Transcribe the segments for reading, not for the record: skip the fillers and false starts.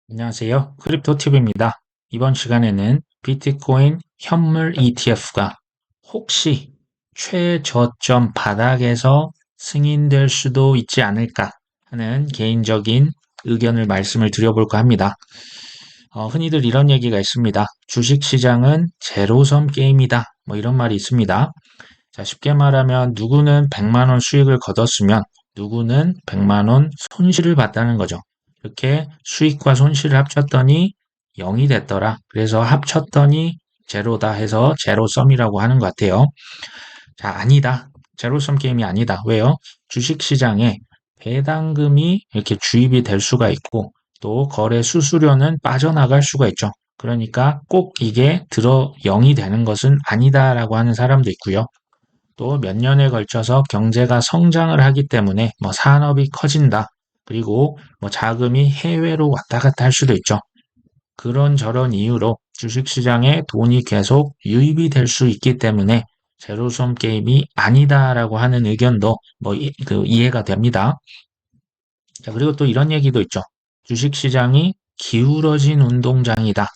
안녕하세요. 크립토팁입니다. 이번 시간에는 비트코인 현물 ETF가 혹시 최저점 바닥에서 승인될 수도 있지 않을까 하는 개인적인 의견을 말씀을 드려볼까 합니다. 흔히들 이런 얘기가 있습니다. 주식시장은 제로섬 게임이다. 뭐 이런 말이 있습니다. 자, 쉽게 말하면 누구는 100만 원 수익을 거뒀으면 누구는 100만 원 손실을 봤다는 거죠. 이렇게 수익과 손실을 합쳤더니 0이 됐더라. 그래서 합쳤더니 제로다 해서 제로섬이라고 하는 것 같아요. 자, 아니다. 제로섬 게임이 아니다. 왜요? 주식시장에 배당금이 이렇게 주입이 될 수가 있고 또 거래 수수료는 빠져나갈 수가 있죠. 그러니까 꼭 이게 들어 0이 되는 것은 아니다라고 하는 사람도 있고요. 또 몇 년에 걸쳐서 경제가 성장을 하기 때문에 뭐 산업이 커진다. 그리고 뭐 자금이 해외로 왔다 갔다 할 수도 있죠. 그런저런 이유로 주식시장에 돈이 계속 유입이 될 수 있기 때문에 제로섬 게임이 아니다라고 하는 의견도 뭐 이해가 됩니다. 자, 그리고 또 이런 얘기도 있죠. 주식시장이 기울어진 운동장이다.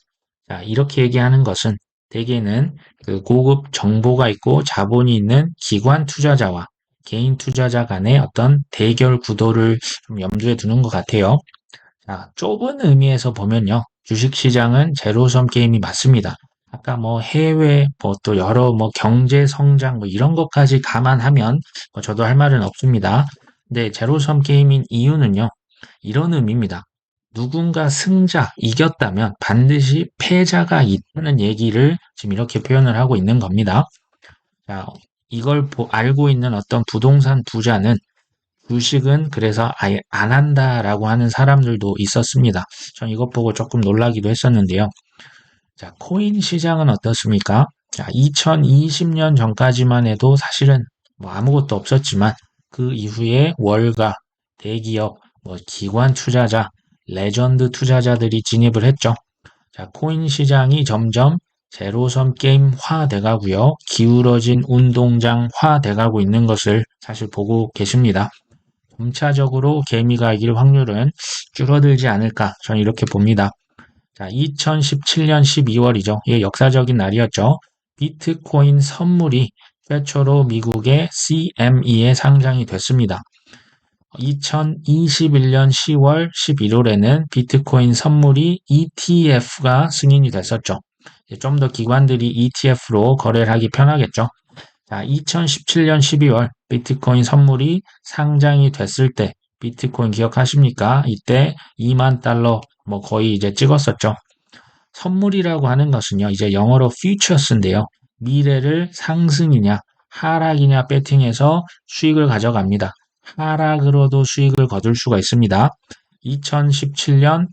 자, 이렇게 얘기하는 것은 대개는 그 고급 정보가 있고 자본이 있는 기관 투자자와 개인 투자자 간의 어떤 대결 구도를 좀 염두에 두는 것 같아요. 자, 좁은 의미에서 보면요. 주식시장은 제로섬 게임이 맞습니다. 아까 뭐 해외, 뭐 또 여러 뭐 경제 성장 뭐 이런 것까지 감안하면 뭐 저도 할 말은 없습니다. 근데 제로섬 게임인 이유는요. 이런 의미입니다. 누군가 승자, 이겼다면 반드시 패자가 있다는 얘기를 지금 이렇게 표현을 하고 있는 겁니다. 자, 이걸 알고 있는 어떤 부동산 부자는 주식은 그래서 아예 안 한다라고 하는 사람들도 있었습니다. 전 이것 보고 조금 놀라기도 했었는데요. 자, 코인 시장은 어떻습니까? 자, 2020년 전까지만 해도 사실은 뭐 아무것도 없었지만 그 이후에 월가, 대기업, 뭐 기관 투자자, 레전드 투자자들이 진입을 했죠. 자, 코인 시장이 점점 제로섬 게임화 돼가고요. 기울어진 운동장화 돼가고 있는 것을 사실 보고 계십니다. 점차적으로 개미가 이길 확률은 줄어들지 않을까 저는 이렇게 봅니다. 자, 2017년 12월이죠. 이게 역사적인 날이었죠. 비트코인 선물이 최초로 미국의 CME에 상장이 됐습니다. 2021년 10월 11월에는 비트코인 선물이 ETF가 승인이 됐었죠. 좀 더 기관들이 ETF로 거래를 하기 편하겠죠. 자, 2017년 12월 비트코인 선물이 상장이 됐을 때 비트코인 기억하십니까? 이때 2만 달러 뭐 거의 이제 찍었었죠. 선물이라고 하는 것은요, 이제 영어로 futures인데요. 미래를 상승이냐, 하락이냐 배팅해서 수익을 가져갑니다. 하락으로도 수익을 거둘 수가 있습니다. 2017년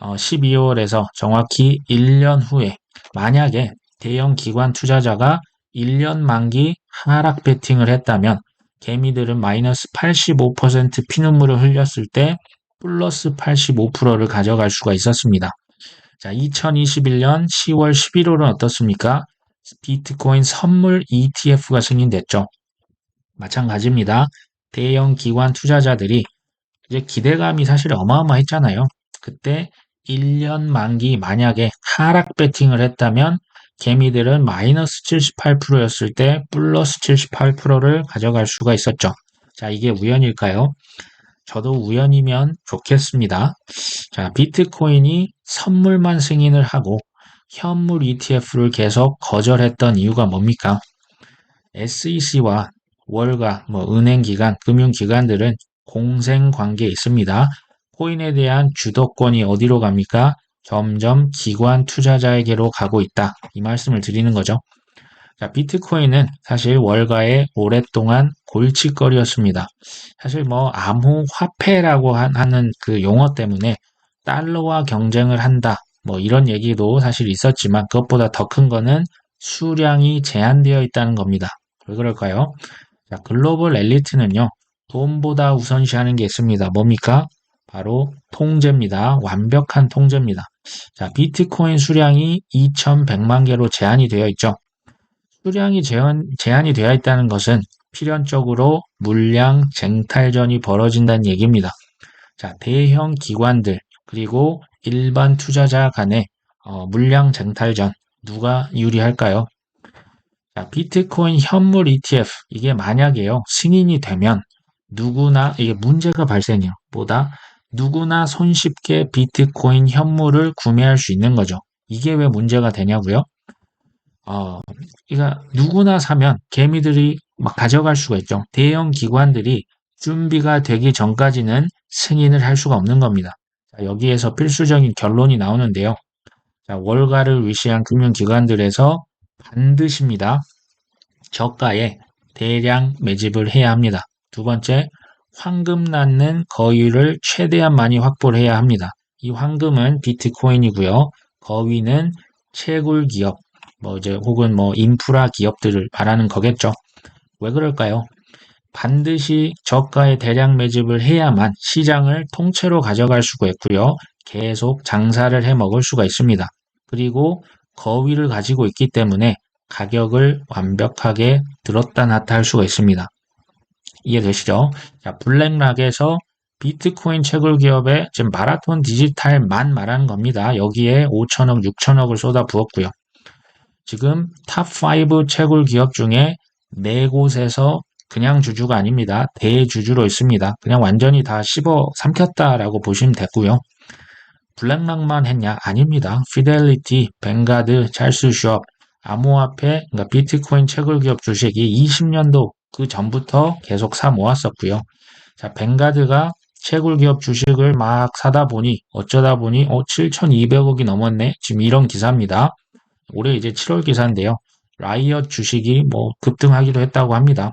12월에서 정확히 1년 후에 만약에 대형 기관 투자자가 1년 만기 하락 베팅을 했다면 개미들은 마이너스 85% 피눈물을 흘렸을 때 플러스 85%를 가져갈 수가 있었습니다. 자, 2021년 10월 11월은 어떻습니까? 비트코인 선물 ETF가 승인됐죠. 마찬가지입니다. 대형 기관 투자자들이 이제 기대감이 사실 어마어마했잖아요. 그때 1년 만기 만약에 하락 베팅을 했다면 개미들은 마이너스 78%였을 때 플러스 78%를 가져갈 수가 있었죠. 자, 이게 우연일까요? 저도 우연이면 좋겠습니다. 자, 비트코인이 선물만 승인을 하고 현물 ETF를 계속 거절했던 이유가 뭡니까? SEC와 월가, 뭐 은행기관, 금융기관들은 공생관계에 있습니다. 코인에 대한 주도권이 어디로 갑니까? 점점 기관 투자자에게로 가고 있다. 이 말씀을 드리는 거죠. 자, 비트코인은 사실 월가의 오랫동안 골칫거리였습니다. 사실 뭐 암호화폐라고 하는 그 용어 때문에 달러와 경쟁을 한다. 뭐 이런 얘기도 사실 있었지만 그것보다 더 큰 거는 수량이 제한되어 있다는 겁니다. 왜 그럴까요? 자, 글로벌 엘리트는요, 돈보다 우선시하는 게 있습니다. 뭡니까? 바로 통제입니다. 완벽한 통제입니다. 자, 비트코인 수량이 2100만 개로 제한이 되어 있죠. 수량이 제한이 되어 있다는 것은 필연적으로 물량 쟁탈전이 벌어진다는 얘기입니다. 자, 대형 기관들, 그리고 일반 투자자 간의 물량 쟁탈전 누가 유리할까요? 자, 비트코인 현물 ETF 이게 만약에요 승인이 되면 누구나 이게 문제가 발생해요. 보다 누구나 손쉽게 비트코인 현물을 구매할 수 있는 거죠. 이게 왜 문제가 되냐고요? 그러니까 누구나 사면 개미들이 막 가져갈 수가 있죠. 대형 기관들이 준비가 되기 전까지는 승인을 할 수가 없는 겁니다. 자, 여기에서 필수적인 결론이 나오는데요. 자, 월가를 위시한 금융기관들에서 반드시입니다. 저가에 대량 매집을 해야 합니다. 두 번째, 황금 낳는 거위를 최대한 많이 확보를 해야 합니다. 이 황금은 비트코인이고요. 거위는 채굴 기업, 혹은 인프라 기업들을 말하는 거겠죠. 왜 그럴까요? 반드시 저가의 대량 매집을 해야만 시장을 통째로 가져갈 수가 있고요. 계속 장사를 해 먹을 수가 있습니다. 그리고 거위를 가지고 있기 때문에 가격을 완벽하게 들었다 놨다 할 수가 있습니다. 이해되시죠? 자, 블랙락에서 비트코인 채굴 기업의 지금 마라톤 디지털만 말하는 겁니다. 여기에 5천억, 6천억을 쏟아 부었고요. 지금 탑5 채굴 기업 중에 4곳에서 그냥 주주가 아닙니다. 대주주로 있습니다. 그냥 완전히 다 씹어 삼켰다라고 보시면 되고요. 블랙락만 했냐? 아닙니다. 피델리티, 뱅가드, 찰스 슈업, 암호화폐, 그러니까 비트코인 채굴 기업 주식이 20년도 그 전부터 계속 사 모았었고요. 자, 뱅가드가 채굴 기업 주식을 막 사다 보니 어쩌다 보니 7,200억이 넘었네. 지금 이런 기사입니다. 올해 이제 7월 기사인데요. 라이엇 주식이 급등하기도 했다고 합니다.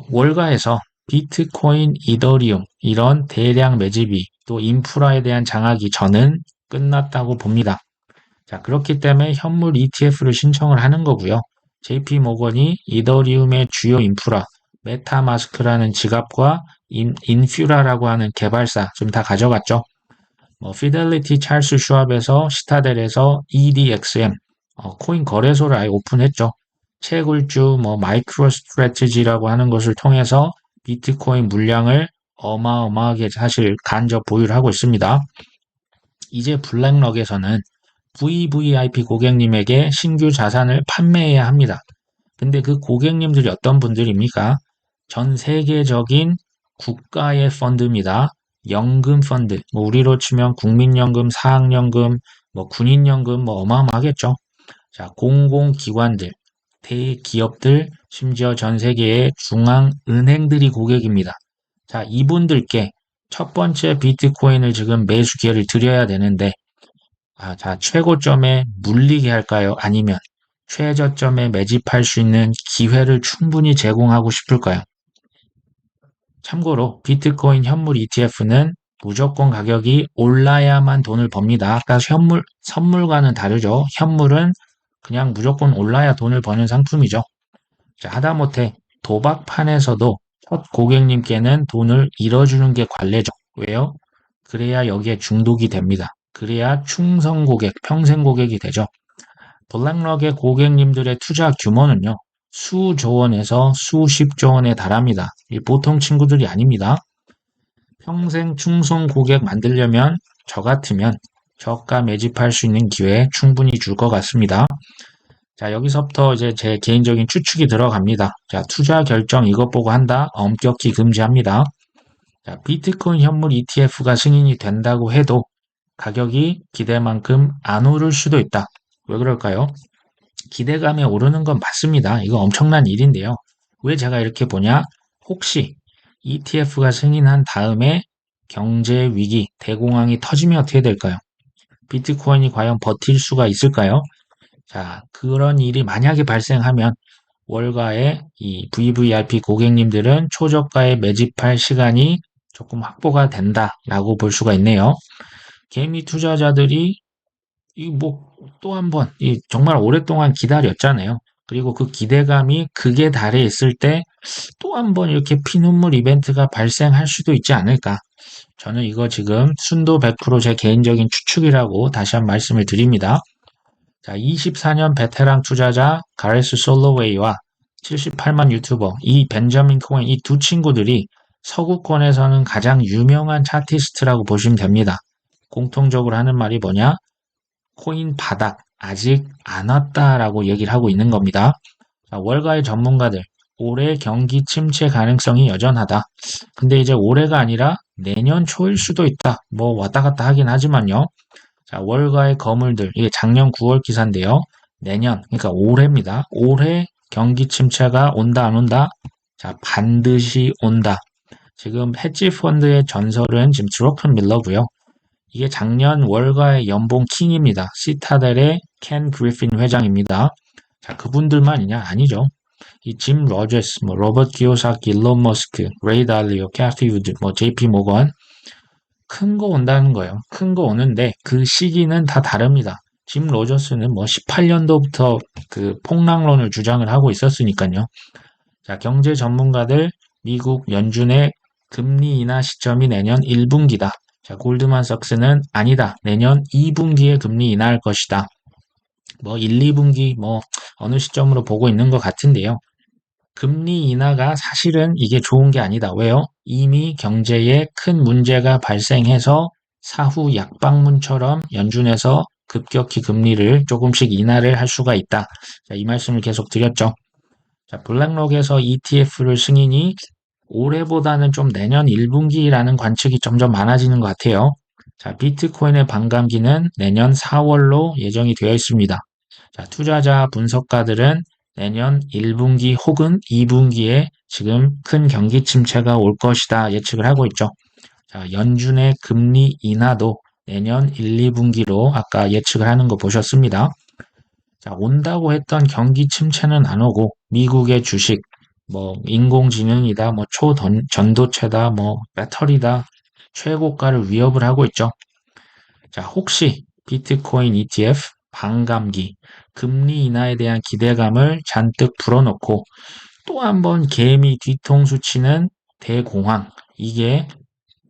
월가에서 비트코인, 이더리움 이런 대량 매집이 또 인프라에 대한 장악이 저는 끝났다고 봅니다. 자, 그렇기 때문에 현물 ETF를 신청을 하는 거고요. JP 모건이 이더리움의 주요 인프라, 메타마스크라는 지갑과 인퓨라라고 하는 개발사 좀 다 가져갔죠. 피델리티 찰스 슈왑에서 시타델에서 EDXM 코인 거래소를 아예 오픈했죠. 채굴주 마이크로 스트래티지라고 하는 것을 통해서 비트코인 물량을 어마어마하게 사실 간접 보유를 하고 있습니다. 이제 블랙럭에서는 VVIP 고객님에게 신규 자산을 판매해야 합니다. 근데 그 고객님들이 어떤 분들입니까? 전 세계적인 국가의 펀드입니다. 연금 펀드, 우리로 치면 국민연금, 사학연금, 군인연금 어마어마하겠죠. 자, 공공기관들, 대기업들, 심지어 전 세계의 중앙은행들이 고객입니다. 자, 이분들께 첫 번째 비트코인을 지금 매수 기회를 드려야 되는데, 자, 최고점에 물리게 할까요? 아니면 최저점에 매집할 수 있는 기회를 충분히 제공하고 싶을까요? 참고로 비트코인 현물 ETF는 무조건 가격이 올라야만 돈을 법니다. 아까 선물과는 다르죠. 현물은 그냥 무조건 올라야 돈을 버는 상품이죠. 자, 하다못해 도박판에서도 첫 고객님께는 돈을 잃어주는 게 관례죠. 왜요? 그래야 여기에 중독이 됩니다. 그래야 충성 고객, 평생 고객이 되죠. 블랙럭의 고객님들의 투자 규모는요. 수조 원에서 수십조 원에 달합니다. 보통 친구들이 아닙니다. 평생 충성 고객 만들려면 저 같으면 저가 매집할 수 있는 기회 충분히 줄 것 같습니다. 자, 여기서부터 이제 제 개인적인 추측이 들어갑니다. 자, 투자 결정 이것 보고 한다. 엄격히 금지합니다. 자, 비트코인 현물 ETF가 승인이 된다고 해도 가격이 기대만큼 안 오를 수도 있다. 왜 그럴까요? 기대감에 오르는 건 맞습니다. 이거 엄청난 일인데요. 왜 제가 이렇게 보냐? 혹시 ETF가 승인한 다음에 경제 위기, 대공황이 터지면 어떻게 될까요? 비트코인이 과연 버틸 수가 있을까요? 자, 그런 일이 만약에 발생하면 월가의 이 VVIP 고객님들은 초저가에 매집할 시간이 조금 확보가 된다라고 볼 수가 있네요. 개미 투자자들이 또 한 번, 정말 오랫동안 기다렸잖아요. 그리고 그 기대감이 극에 달해 있을 때 또 한 번 이렇게 피눈물 이벤트가 발생할 수도 있지 않을까. 저는 이거 지금 순도 100%제 개인적인 추측이라고 다시 한 말씀을 드립니다. 자, 24년 베테랑 투자자 가레스 솔로웨이와 78만 유튜버 이 벤저민 코엔 이 두 친구들이 서구권에서는 가장 유명한 차티스트라고 보시면 됩니다. 공통적으로 하는 말이 뭐냐? 코인 바닥 아직 안 왔다라고 얘기를 하고 있는 겁니다. 자, 월가의 전문가들 올해 경기 침체 가능성이 여전하다. 근데 이제 올해가 아니라 내년 초일 수도 있다. 뭐 왔다 갔다 하긴 하지만요. 자, 월가의 거물들 이게 작년 9월 기사인데요. 내년 그러니까 올해입니다. 올해 경기 침체가 온다 안 온다? 자, 반드시 온다. 지금 헤지 펀드의 전설은 지금 드로큰 밀러고요. 이게 작년 월가의 연봉 킹입니다. 시타델의 켄 그리핀 회장입니다. 자, 그분들만이냐? 아니죠. 이 짐 로저스, 뭐 로버트 기요사키, 일론 머스크, 레이 달리오, 캐티 우드, 뭐 JP 모건 큰 거 온다는 거예요. 큰 거 오는데 그 시기는 다 다릅니다. 짐 로저스는 뭐 18년도부터 그 폭락론을 주장을 하고 있었으니까요. 자, 경제 전문가들 미국 연준의 금리 인하 시점이 내년 1분기다. 자, 골드만삭스는 아니다. 내년 2분기에 금리 인하할 것이다. 뭐 1, 2분기 뭐 어느 시점으로 보고 있는 것 같은데요. 금리 인하가 사실은 이게 좋은 게 아니다. 왜요? 이미 경제에 큰 문제가 발생해서 사후 약방문처럼 연준에서 급격히 금리를 조금씩 인하를 할 수가 있다. 자, 이 말씀을 계속 드렸죠. 자, 블랙록에서 ETF를 승인이 올해보다는 좀 내년 1분기라는 관측이 점점 많아지는 것 같아요. 자, 비트코인의 반감기는 내년 4월로 예정이 되어 있습니다. 자, 투자자 분석가들은 내년 1분기 혹은 2분기에 지금 큰 경기 침체가 올 것이다 예측을 하고 있죠. 자, 연준의 금리 인하도 내년 1, 2분기로 아까 예측을 하는 거 보셨습니다. 자, 온다고 했던 경기 침체는 안 오고 미국의 주식, 뭐 인공지능이다, 뭐 초전도체다, 뭐 배터리다 최고가를 위협을 하고 있죠. 자, 혹시 비트코인 ETF 반감기, 금리 인하에 대한 기대감을 잔뜩 불어넣고 또 한 번 개미 뒤통수 치는 대공황, 이게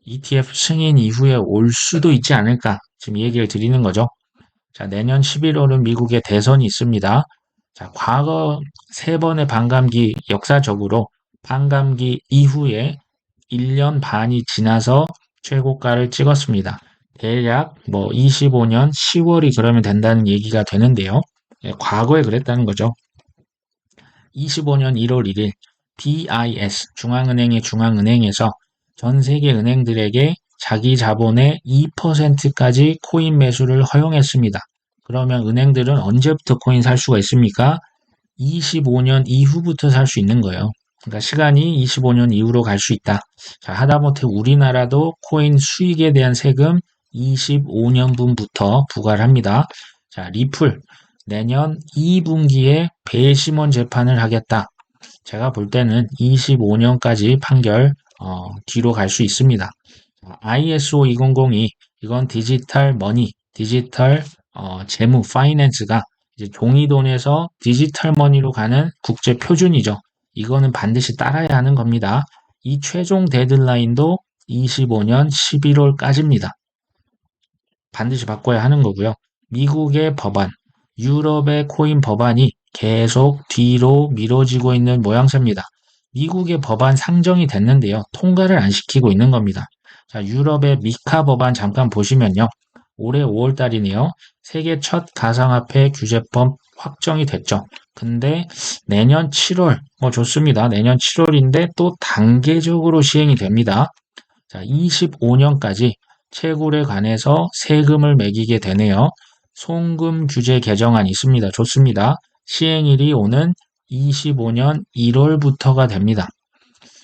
ETF 승인 이후에 올 수도 있지 않을까 지금 얘기를 드리는 거죠. 자, 내년 11월은 미국의 대선이 있습니다. 자, 과거 3번의 반감기 역사적으로 반감기 이후에 1년 반이 지나서 최고가를 찍었습니다. 대략 뭐 25년 10월이 그러면 된다는 얘기가 되는데요. 예, 과거에 그랬다는 거죠. 25년 1월 1일 BIS 중앙은행의 중앙은행에서 전 세계 은행들에게 자기 자본의 2%까지 코인 매수를 허용했습니다. 그러면 은행들은 언제부터 코인 살 수가 있습니까? 25년 이후부터 살 수 있는 거예요. 그러니까 시간이 25년 이후로 갈 수 있다. 자, 하다못해 우리나라도 코인 수익에 대한 세금 25년분부터 부과를 합니다. 자, 리플 내년 2분기에 배심원 재판을 하겠다. 제가 볼 때는 25년까지 판결 뒤로 갈 수 있습니다. ISO 2002 이건 디지털 머니, 디지털 재무, 파이낸스가 이제 종이돈에서 디지털 머니로 가는 국제 표준이죠. 이거는 반드시 따라야 하는 겁니다. 이 최종 데드라인도 25년 11월까지입니다. 반드시 바꿔야 하는 거고요. 미국의 법안, 유럽의 코인 법안이 계속 뒤로 미뤄지고 있는 모양새입니다. 미국의 법안 상정이 됐는데요. 통과를 안 시키고 있는 겁니다. 자, 유럽의 미카 법안 잠깐 보시면요. 올해 5월 달이네요. 세계 첫 가상화폐 규제법 확정이 됐죠. 근데 내년 7월, 좋습니다. 내년 7월인데 또 단계적으로 시행이 됩니다. 자, 25년까지 채굴에 관해서 세금을 매기게 되네요. 송금 규제 개정안이 있습니다. 좋습니다. 시행일이 오는 25년 1월부터가 됩니다.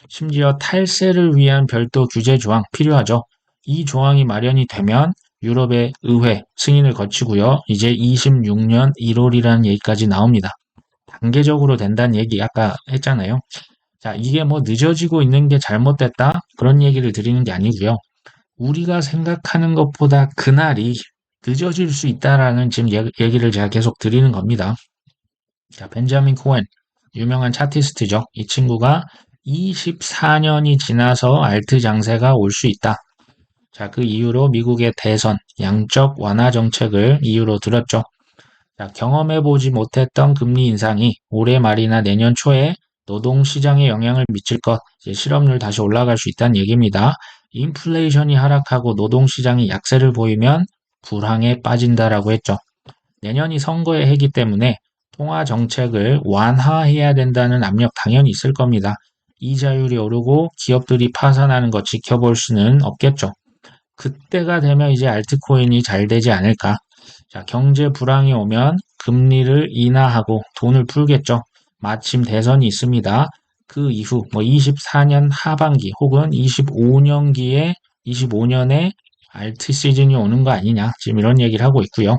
심지어 탈세를 위한 별도 규제 조항 필요하죠. 이 조항이 마련이 되면 유럽의 의회 승인을 거치고요. 이제 26년 1월이라는 얘기까지 나옵니다. 단계적으로 된다는 얘기 아까 했잖아요. 자, 이게 뭐 늦어지고 있는 게 잘못됐다? 그런 얘기를 드리는 게 아니고요. 우리가 생각하는 것보다 그날이 늦어질 수 있다라는 지금 얘기를 제가 계속 드리는 겁니다. 자, 벤자민 코엔, 유명한 차티스트죠. 이 친구가 24년이 지나서 알트 장세가 올 수 있다. 자, 그 이후로 미국의 대선, 양적 완화 정책을 이유로 들었죠. 자, 경험해보지 못했던 금리 인상이 올해 말이나 내년 초에 노동시장에 영향을 미칠 것, 이제 실업률 다시 올라갈 수 있다는 얘기입니다. 인플레이션이 하락하고 노동시장이 약세를 보이면 불황에 빠진다라고 했죠. 내년이 선거의 해이기 때문에 통화 정책을 완화해야 된다는 압력 당연히 있을 겁니다. 이자율이 오르고 기업들이 파산하는 거 지켜볼 수는 없겠죠. 그때가 되면 이제 알트코인이 잘 되지 않을까. 자, 경제 불황이 오면 금리를 인하하고 돈을 풀겠죠. 마침 대선이 있습니다. 그 이후 뭐 24년 하반기 혹은 25년에 알트 시즌이 오는 거 아니냐. 지금 이런 얘기를 하고 있고요.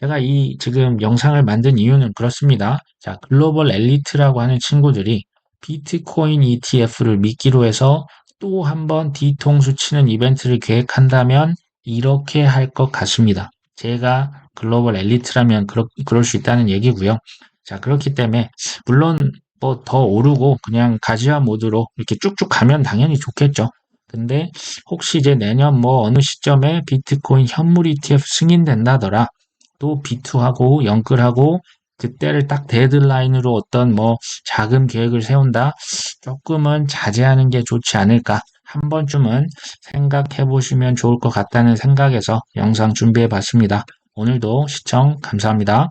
제가 이 지금 영상을 만든 이유는 그렇습니다. 자, 글로벌 엘리트라고 하는 친구들이 비트코인 ETF를 미끼로 해서 또 한번 뒤통수 치는 이벤트를 계획한다면 이렇게 할 것 같습니다. 제가 글로벌 엘리트라면 그럴 수 있다는 얘기고요. 자, 그렇기 때문에 물론 뭐 더 오르고 그냥 가지화 모드로 이렇게 쭉쭉 가면 당연히 좋겠죠. 근데 혹시 이제 내년 뭐 어느 시점에 비트코인 현물 ETF 승인된다더라. 또 비투하고 영끌하고 그때를 딱 데드라인으로 어떤 뭐 자금 계획을 세운다. 조금은 자제하는 게 좋지 않을까. 한 번쯤은 생각해 보시면 좋을 것 같다는 생각에서 영상 준비해 봤습니다. 오늘도 시청 감사합니다.